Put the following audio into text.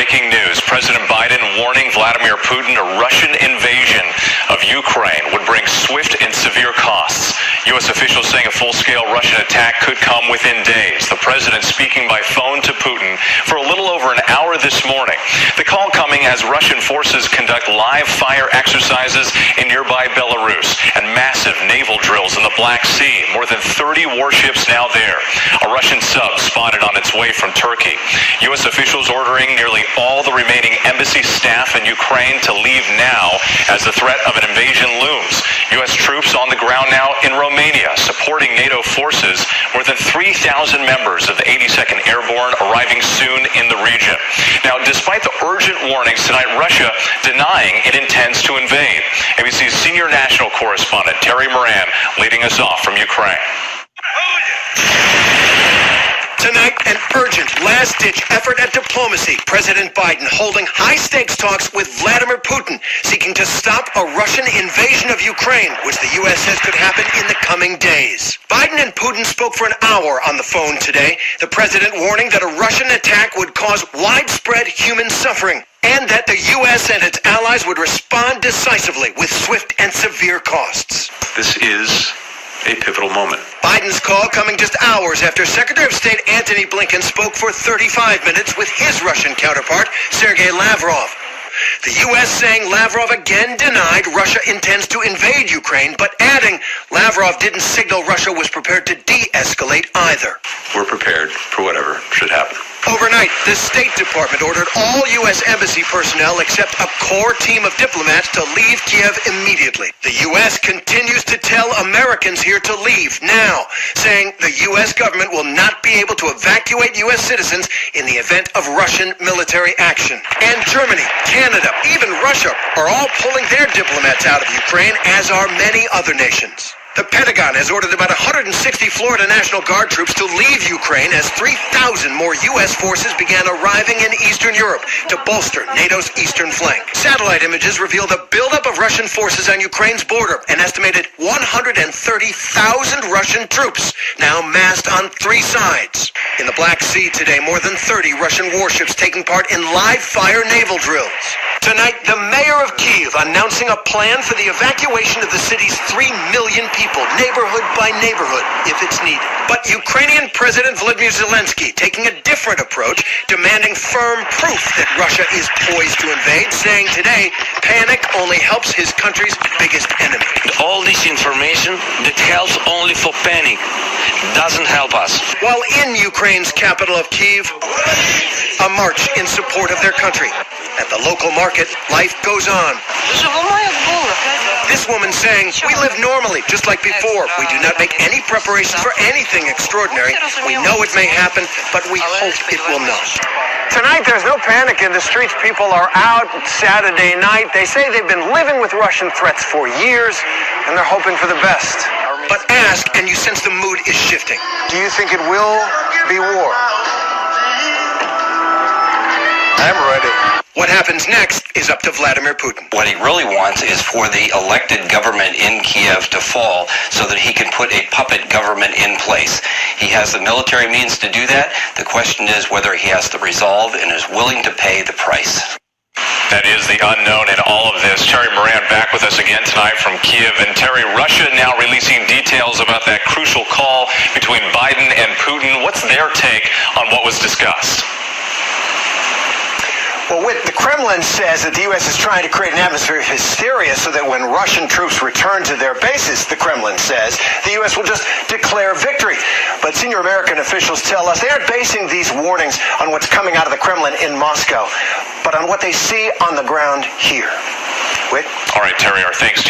breaking news. President Biden warning Vladimir Putin a Russian invasion of Ukraine would bring swift and severe costs. U.S. officials saying a full-scale Russian attack could come within days. The president speaking by phone to Putin for a little over an hour this morning. The call coming as Russian forces conduct live fire exercises in nearby Belarus and massive naval drills in the Black Sea. More than 30 warships now there. A Russian sub spotted on its way from Turkey. U.S. officials ordering nearly all the remaining embassy staff in Ukraine to leave now as the threat of an invasion looms. U.S. troops on the ground now in Romania supporting NATO forces. More than 3,000 members of the 82nd Airborne arriving soon in the region. Now, despite the urgent warnings tonight, Russia denying it intends to invade. ABC's senior national correspondent Terry Moran leading us off from Ukraine. Tonight, an urgent last-ditch effort at diplomacy. President Biden holding high-stakes talks with Vladimir Putin, seeking to stop a Russian invasion of Ukraine, which the U.S. says could happen in the coming days. Biden and Putin spoke for an hour on the phone today, the president warning that a Russian attack would cause widespread human suffering, and that the U.S. and its allies would respond decisively with swift and severe costs. This is a pivotal moment. Biden's call coming just hours after Secretary of State Antony Blinken spoke for 35 minutes with his Russian counterpart, Sergei Lavrov. The U.S. saying Lavrov again denied Russia intends to invade Ukraine, but adding Lavrov didn't signal Russia was prepared to de-escalate either. We're prepared for whatever should happen. Overnight, the State Department ordered all U.S. embassy personnel except a core team of diplomats to leave Kiev immediately. The U.S. continues to tell Americans here to leave now, saying the U.S. government will not be able to evacuate U.S. citizens in the event of Russian military action. And Germany, Canada, even Russia are all pulling their diplomats out of Ukraine, as are many other nations. The Pentagon has ordered about 160 Florida National Guard troops to leave Ukraine as 3,000 more U.S. forces began arriving in Eastern Europe to bolster NATO's eastern flank. Satellite images reveal the buildup of Russian forces on Ukraine's border, an estimated 130,000 Russian troops now massed on three sides. In the Black Sea today, more than 30 Russian warships taking part in live-fire naval drills. Tonight, the mayor of Kyiv announcing a plan for the evacuation of the city's 3 million people, neighborhood by neighborhood, if it's needed. But Ukrainian President Volodymyr Zelensky taking a different approach, demanding firm proof that Russia is poised to invade, saying today, panic only helps his country's biggest enemy. All this information that helps only for panic doesn't help us. While in Ukraine's capital of Kyiv, a march in support of their country. At the local market, life goes on. This woman saying, we live normally, just like before. We do not make any preparations for anything extraordinary. We know it may happen, but we hope it will not. Tonight, there's no panic in the streets. People are out. It's Saturday night. They say they've been living with Russian threats for years, and they're hoping for the best. But ask, and you sense the mood is shifting. Do you think it will be war? I'm ready. What happens next is up to Vladimir Putin. What he really wants is for the elected government in Kiev to fall so that he can put a puppet government in place. He has the military means to do that. The question is whether he has the resolve and is willing to pay the price. That is the unknown in all of this. Terry Moran back with us again tonight from Kiev. And Terry, Russia now releasing details about that crucial call between Biden and Putin. What's their take on what was discussed? Well, the Kremlin says that the U.S. is trying to create an atmosphere of hysteria so that when Russian troops return to their bases, the Kremlin says, the U.S. will just declare victory. But senior American officials tell us they aren't basing these warnings on what's coming out of the Kremlin in Moscow, but on what they see on the ground here. Whit? All right, Terry, our thanks to you.